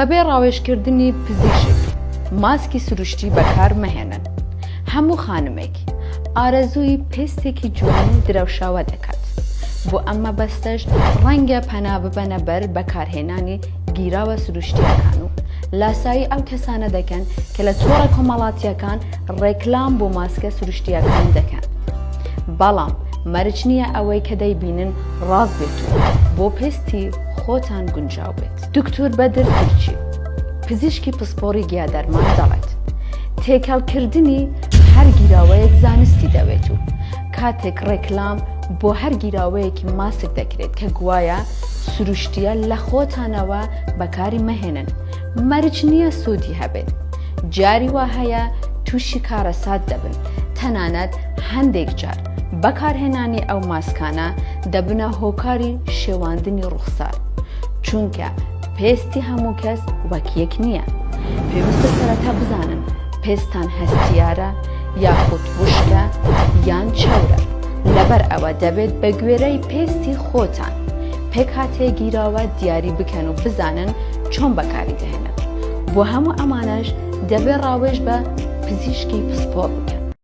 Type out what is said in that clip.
بەبێ ڕاوێژکردنی پزیشک ماسکی سروشتی بەکار مەهێنن. هەموو خانمێکی ئارەزووی پێستێکی جوان و درەوشاوە دەکات. بۆ ئەمە بەستەش ڕەنگە پەنا ببەنە بەر بەکارهێنانی گیراوە سروشتیەکان و لاسایی ئەو کەسانە دەکەن کە لە تۆڕە کۆمەڵاتیەکان ڕێکلام بۆ ماسکە سروشتیەکان دەکەن. بەڵام مەرج نییە ئەوەی کە دەیبینن ڕاست بێت و بۆ پێستی خۆتان گونجاو بێت. دکتۆر بەدر تورچی پزیشکی پسپۆڕی گیادەرمان دەڵێت تێکەڵکردنی هەر گیراوەیەک زانستی دەوێت و کاتێک ڕێکلام بۆ هەر گیراوەیەکی ماسک دەکرێت کە گوایە سروشتیە لە خۆتانەوە بەکاری مەهێنن. مەرج نییە سوودی هەبێت. جاری وا هەیە تووشی کارەسات دەبن. تەنانەت هەندێک جار بەکارهێنانی ئەو ماسکانە دەبنە هۆکاری شێواندنی روخسار. چونکە پێستی هەموو کەس وەک یەک نییە. پێویستە سەرەتا بزانن پێستان هەستیارە یاخود وشکە یان چەورە. لەبەر ئەوە دەبێت بە گوێرەی پێستی خۆتان پێک هاتێ گیراوە دیاری بکەن و بزانن چۆن بەکاری دەهێنن. بۆ هەموو ئەمانەش دەبێت ڕاوێژ بە پزیشکی پسپۆڕ بکەن.